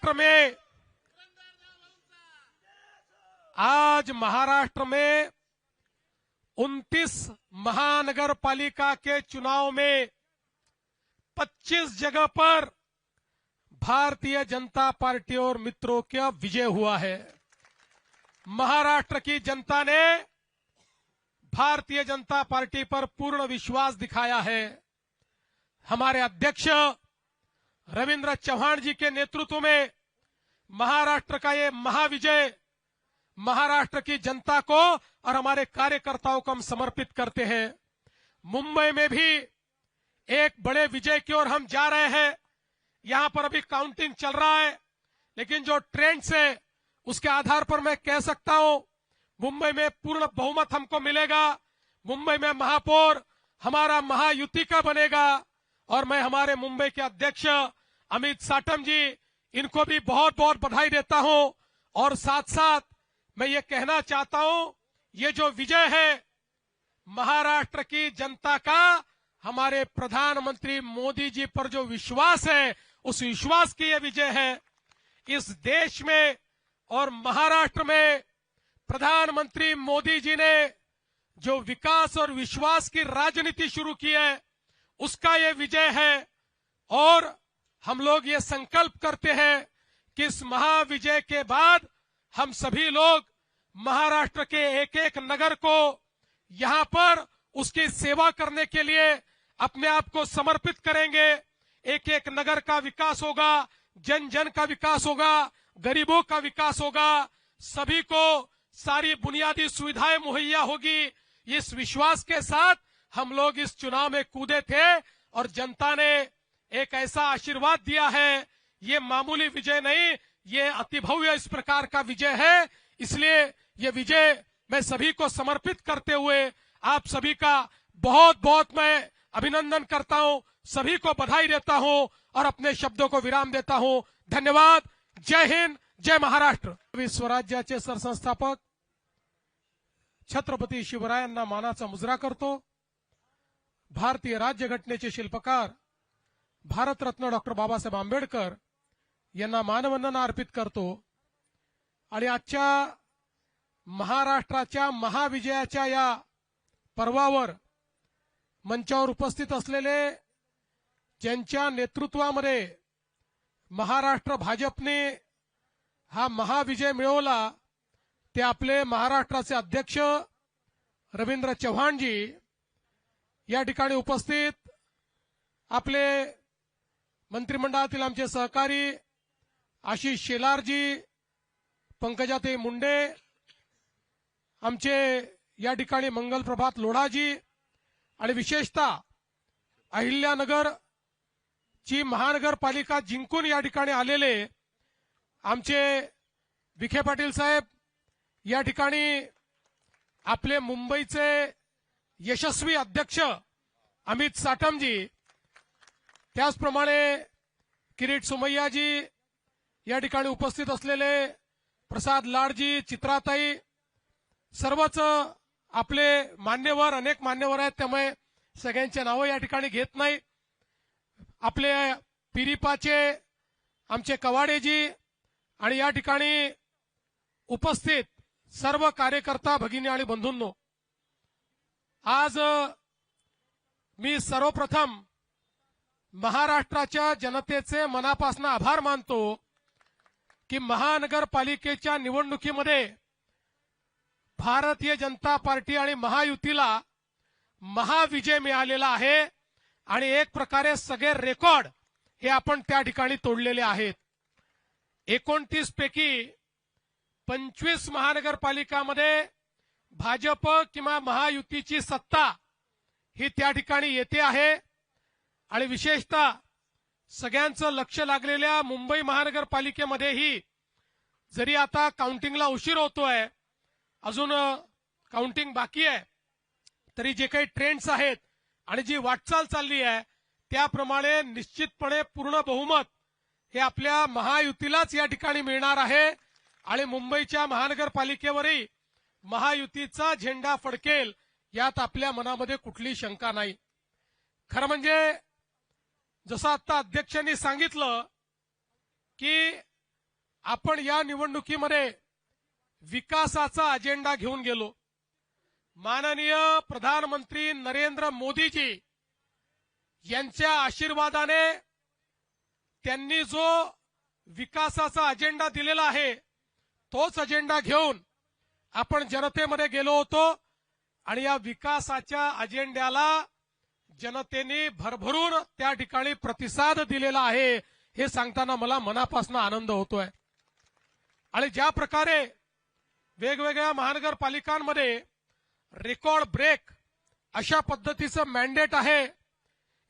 महाराष्ट्र में आज महाराष्ट्र में 29 महानगर पालिका के चुनाव में 25 जगह पर भारतीय जनता पार्टी और मित्रों का विजय हुआ है। महाराष्ट्र की जनता ने भारतीय जनता पार्टी पर पूर्ण विश्वास दिखाया है। हमारे अध्यक्ष रविंद्र चव्हाण जी के नेतृत्व में महाराष्ट्र का ये महाविजय महाराष्ट्र की जनता को और हमारे कार्यकर्ताओं को हम समर्पित करते हैं। मुंबई में भी एक बड़े विजय की ओर हम जा रहे हैं। यहां पर अभी काउंटिंग चल रहा है, लेकिन जो ट्रेंड्स है उसके आधार पर मैं कह सकता हूं मुंबई में पूर्ण बहुमत हमको मिलेगा। मुंबई में महापौर हमारा महायुति का बनेगा और मैं हमारे मुंबई के अध्यक्ष अमित साटम जी इनको भी बहुत बहुत बधाई देता हूं। और साथ साथ मैं ये कहना चाहता हूं, ये जो विजय है महाराष्ट्र की जनता का हमारे प्रधानमंत्री मोदी जी पर जो विश्वास है, उस विश्वास की ये विजय है। इस देश में और महाराष्ट्र में प्रधानमंत्री मोदी जी ने जो विकास और विश्वास की राजनीति शुरू की है, उसका ये विजय है। और हम लोग ये संकल्प करते हैं कि इस महाविजय के बाद हम सभी लोग महाराष्ट्र के एक एक नगर को यहां पर उसकी सेवा करने के लिए अपने आप को समर्पित करेंगे। एक एक नगर का विकास होगा, जन जन का विकास होगा, गरीबों का विकास होगा, सभी को सारी बुनियादी सुविधाएं मुहैया होगी। इस विश्वास के साथ हम लोग इस चुनाव में कूदे थे और जनता ने एक ऐसा आशीर्वाद दिया है। ये मामूली विजय नहीं, ये अतिभव्य इस प्रकार का विजय है। इसलिए ये विजय मैं सभी को समर्पित करते हुए आप सभी का बहुत बहुत मैं अभिनंदन करता हूं, सभी को बधाई देता हूं और अपने शब्दों को विराम देता हूं। धन्यवाद। जय हिंद, जय महाराष्ट्र। स्वराज्याचे सरसंस्थापक छत्रपती शिवरायांना मानाचा मुजरा करतो। भारतीय राज्यघटनेचे शिल्पकार भारतरत्न डॉक्टर बाबासाहेब आंबेडकर यांना मानवंदना अर्पित करतो। आणि आजच्या महाराष्ट्राच्या महाविजयाच्या या पर्वावर मंचावर उपस्थित असलेले ज्यांच्या नेतृत्वामध्ये महाराष्ट्र भाजपने हा महाविजय मिळवला ते आपले महाराष्ट्राचे अध्यक्ष रवींद्र चव्हाण जी या ठिकाणी उपस्थित, आपले मंत्रिमंडळातील आमचे सहकारी आशिष शेलारजी, पंकजाताई मुंडे, आमचे या ठिकाणी मंगलप्रभात लोढाजी आणि विशेषतः अहिल्यानगर ची महानगरपालिका जिंकून या ठिकाणी आलेले आमचे विखे पाटील साहेब, या ठिकाणी आपले मुंबईचे यशस्वी अध्यक्ष अमित साटमजी, त्याचप्रमाणे किरीट सोमय्याजी, या ठिकाणी उपस्थित असलेले प्रसाद लाडजी, चित्राताई, सर्वच आपले मान्यवर, अनेक मान्यवर आहेत, त्यामुळे सगळ्यांचे नावं या ठिकाणी घेत नाही। आपले पिरिपाचे आमचे कवाडेजी आणि या ठिकाणी उपस्थित सर्व कार्यकर्ता भगिनी आणि बंधूंनो, आज मी सर्वप्रथम महाराष्ट्राच्या जनतेचे मनापासून आभार मानतो की महानगरपालिकेच्या निवडणुकीमध्ये भारतीय जनता पार्टी आणि महायुतीला महाविजय मिळालेला आहे आणि एक प्रकारे सगळे रेकॉर्ड हे आपण त्या ठिकाणी तोडलेले आहेत। 29 पैकी 25 महानगरपालिकामध्ये भाजप किंवा महायुतीची सत्ता ही त्या ठिकाणी येते आहे आणि विशेषतः सगळ्यांचं लक्ष लागलेल्या मुंबई महानगरपालिकेमध्येही जरी आता काउंटिंगला उशीर होतोय, अजून काउंटिंग बाकी आहे, तरी जे काही ट्रेंड्स आहेत आणि जी वाटचाल चालली आहे त्याप्रमाणे निश्चितपणे पूर्ण बहुमत हे आपल्या महायुतीलाच या ठिकाणी मिळणार आहे आणि मुंबईच्या महानगरपालिकेवरही महायुतीचा झेंडा फडकेल यात आपल्या मनामध्ये कुठली शंका नाही। खरं म्हणजे जसं आता अध्यक्षांनी सांगितलं की आपण या निवडणुकीमध्ये विकासाचा अजेंडा घेऊन गेलो। माननीय प्रधानमंत्री नरेंद्र मोदीजी यांच्या आशीर्वादाने त्यांनी जो विकासाचा अजेंडा दिलेला आहे तोच अजेंडा घेऊन आपण जनतेमध्ये गेलो होतो आणि या विकासाच्या अजेंड्याला जनतेने भरभरून त्या ठिकाणी प्रतिसाद दिलेला आहे हे सांगताना मला मनापासून आनंद होतोय। आणि ज्या प्रकारे वेगवेगळ्या महानगरपालिकांमध्ये रेकॉर्ड ब्रेक अशा पद्धतीचं मॅन्डेट आहे,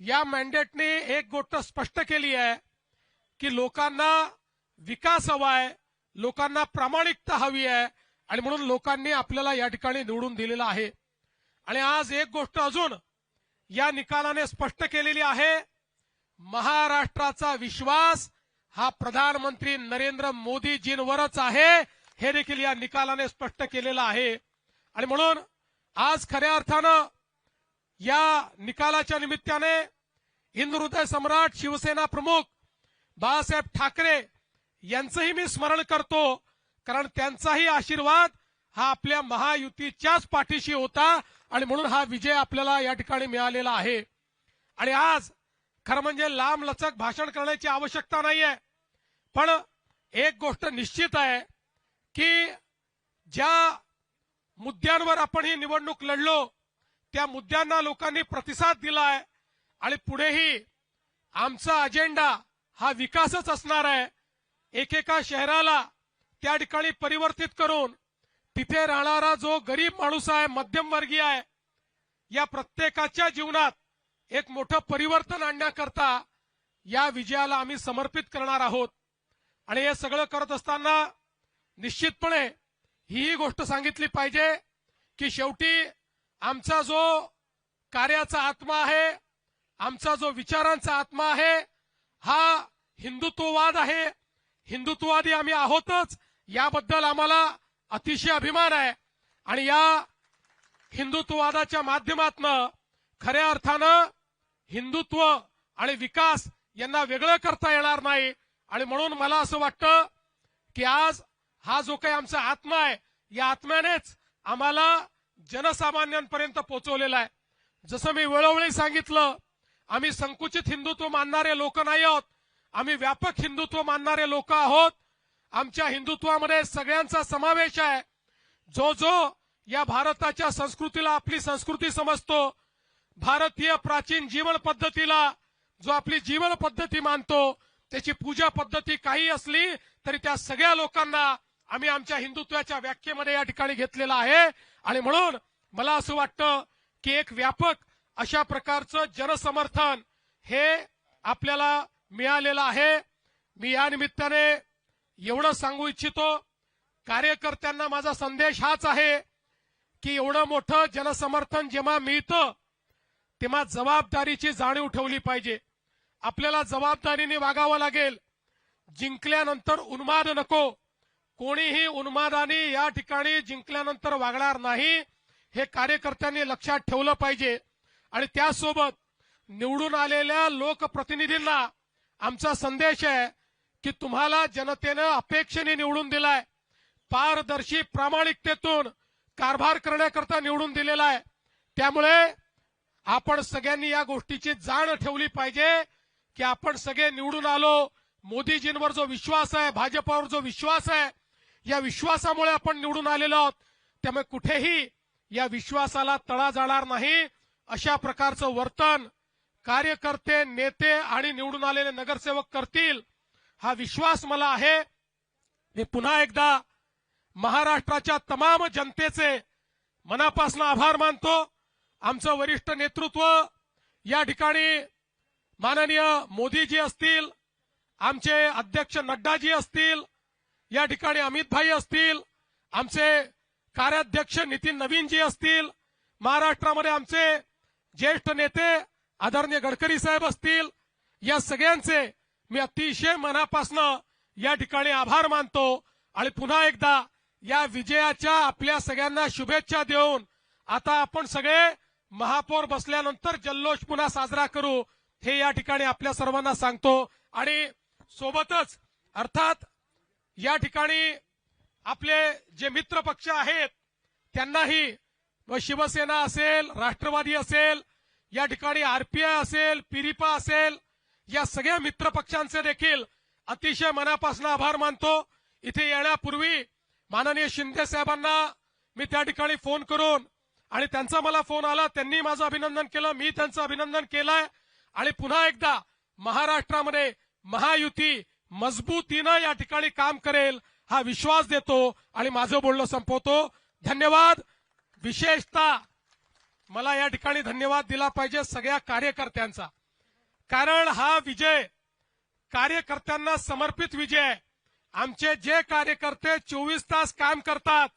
या मॅन्डेटने एक गोष्ट स्पष्ट केली आहे की लोकांना विकास हवा आहे, लोकांना प्रामाणिकता हवी आहे आणि म्हणून लोकांनी आपल्याला या ठिकाणी निवडून दिलेला आहे। आणि आज एक गोष्ट अजून या निकालाने स्पष्ट केलेली आहे, महाराष्ट्राचा विश्वास हा प्रधानमंत्री नरेंद्र मोदीजींवरच आहे हे देखील या निकालाने स्पष्ट केलेलं आहे। आणि म्हणून आज खऱ्या अर्थानं या निकालाच्या निमित्ताने हिंदू हृदय सम्राट शिवसेना प्रमुख बाळासाहेब ठाकरे यांचंही मी स्मरण करतो, कारण त्यांचाही आशीर्वाद हा आपल्या महायुतीच्याच पाठीशी होता आणि म्हणून हा विजय आपल्याला या ठिकाणी मिळालेला आहे। आणि आज खरं म्हणजे लांब लचक भाषण करण्याची आवश्यकता नाहीये, पण एक गोष्ट निश्चित आहे की ज्या मुद्द्यांवर आपण ही निवडणूक लढलो त्या मुद्द्यांना लोकांनी प्रतिसाद दिलाय आणि पुढेही आमचा अजेंडा हा विकासच असणार आहे। एकेका शहराला त्या ठिकाणी परिवर्तित करून तिथे राहणारा जो गरीब माणूस आहे, मध्यमवर्गीय आहे, या प्रत्येकाच्या जीवनात एक मोठं परिवर्तन आणण्याकरता या विजयाला आम्ही समर्पित करणार आहोत। आणि हे सगळं करत असताना निश्चितपणे ही गोष्ट सांगितली पाहिजे की शेवटी आमचा जो कार्याचा आत्मा आहे, आमचा जो विचारांचा आत्मा आहे, हा हिंदुत्ववाद आहे। हिंदुत्ववादी आम्ही आहोतच, याबद्दल आम्हाला अतिशय अभिमान आहे। आणि या हिंदुत्ववादाच्या माध्यमातून खऱ्या अर्थानं हिंदुत्व आणि विकास यांना वेगळं करता येणार नाही। आणि म्हणून मला असं वाटतं की आज हा जो काही आमचा आत्मा आहे, या आत्म्यानेच आम्हाला जनसामान्यांपर्यंत पोहोचवलेला आहे। जसं मी वेळोवेळी सांगितलं, आम्ही संकुचित हिंदुत्व मानणारे लोक नाही आहोत, आम्ही व्यापक हिंदुत्व मानणारे लोक आहोत। आमच्या हिंदुत्वामध्ये सगळ्यांचा समावेश आहे। जो जो या भारताच्या संस्कृतीला आपली संस्कृती समजतो, भारतीय प्राचीन जीवन पद्धतीला जो आपली जीवन पद्धती मानतो, त्याची पूजा पद्धती काही असली तरी त्या सगळ्या लोकांना आम्ही आमच्या हिंदुत्वाच्या व्याख्येमध्ये या ठिकाणी घेतलेला आहे। आणि म्हणून मला असं वाटतं की एक व्यापक अशा प्रकारचं जनसमर्थन हे आपल्याला मिळालेलं आहे। मी या निमित्ताने एवढं सांगू इच्छितो, कार्यकर्त्यांना माझा संदेश हाच आहे की एवढं मोठं जनसमर्थन जेव्हा मिळतं तेव्हा जबाबदारीची जाणीव ठेवली पाहिजे। आपल्याला जबाबदारीने वागावं लागेल। जिंकल्यानंतर उन्माद नको, कोणीही उन्मादाने या ठिकाणी जिंकल्यानंतर वागणार नाही, हे कार्यकर्त्यांनी लक्षात ठेवलं पाहिजे। आणि त्यासोबत निवडून आलेल्या लोकप्रतिनिधींना आमचा संदेश आहे की तुम्हाला जनतेनं अपेक्षेने निवडून दिलाय, पारदर्शी प्रामाणिकतेतून कारभार करण्याकरता निवडून दिलेला आहे। त्यामुळे आपण सगळ्यांनी या गोष्टीची जाण ठेवली पाहिजे की आपण सगळे निवडून आलो, मोदीजींवर जो विश्वास आहे, भाजपावर जो विश्वास आहे, या विश्वासामुळे आपण निवडून आलेलो आहोत। त्यामुळे कुठेही या विश्वासाला तडा जाणार नाही अशा प्रकारचं वर्तन कार्यकर्ते, नेते आणि निवडून आलेले नगरसेवक करतील, हा विश्वास मला आहे। मी पुन्हा एकदा महाराष्ट्राच्या तमाम जनतेचे मनापासून आभार मानतो। आमचं वरिष्ठ नेतृत्व या ठिकाणी माननीय मोदीजी असतील, आमचे अध्यक्ष नड्डाजी असतील, या ठिकाणी अमित भाई असतील, आमचे कार्याध्यक्ष नितीन नवीनजी असतील, महाराष्ट्रामध्ये आमचे ज्येष्ठ नेते आदरणीय गडकरी साहेब असतील, या सगळ्यांचे मी अतिशय मनापासून या ठिकाणी आभार मानतो। आणि पुन्हा एकदा या विजयाच्या आपल्या सगळ्यांना शुभेच्छा देऊन आता आपण सगळे महापौर बसल्यानंतर जल्लोष पुन्हा साजरा करू हे या ठिकाणी आपल्या सर्वांना सांगतो। आणि सोबतच अर्थात या ठिकाणी आपले जे मित्र पक्ष आहेत त्यांनाही व शिवसेना असेल, राष्ट्रवादी असेल, या ठिकाणी आरपीआय असेल, पिरिपा असेल, या सगळ्या मित्र पक्षांचे देखील अतिशय मनापासून आभार मानतो। इथे येण्यापूर्वी माननीय शिंदे साहेबांना मी त्या ठिकाणी फोन करून आणि त्यांचा मला फोन आला, त्यांनी माझं अभिनंदन केलं, मी त्यांचं अभिनंदन केलंय आणि पुन्हा एकदा महाराष्ट्रामध्ये महायुती मजबूतीनं या ठिकाणी काम करेल हा विश्वास देतो आणि माझं बोलणं संपवतो। धन्यवाद। विशेषतः मला या ठिकाणी धन्यवाद दिला पाहिजे सगळ्या कार्यकर्त्यांचा, कारण हा विजय कार्यकर्त्यांना समर्पित विजय आहे। आमचे जे कार्यकर्ते 24 तास काम करतात,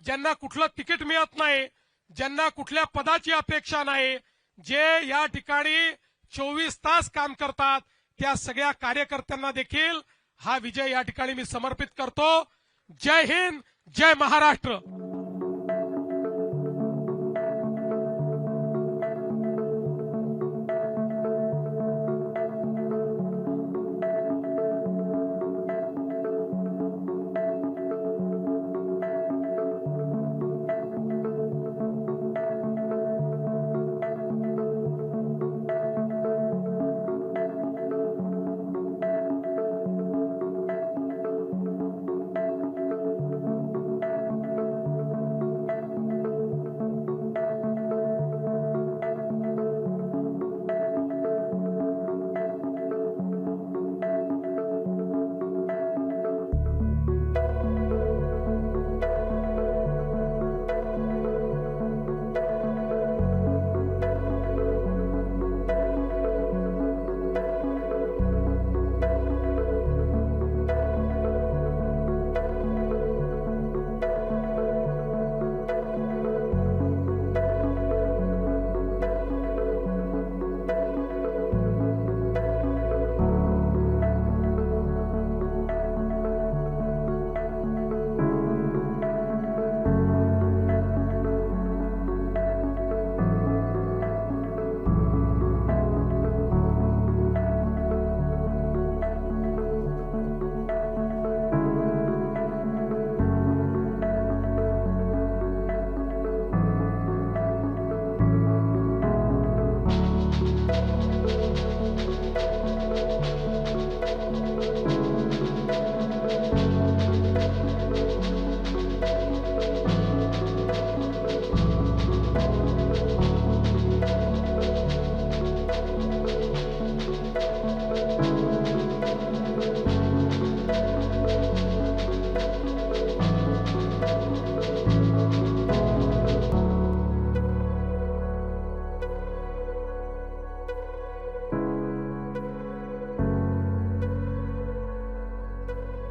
ज्यांना कुठलं तिकीट मिळत नाही, ज्यांना कुठल्या पदाची अपेक्षा नाही, जे या ठिकाणी 24 तास काम करतात, त्या सगळ्या कार्यकर्त्यांना देखील हा विजय या ठिकाणी मी समर्पित करतो। जय हिंद, जय महाराष्ट्र।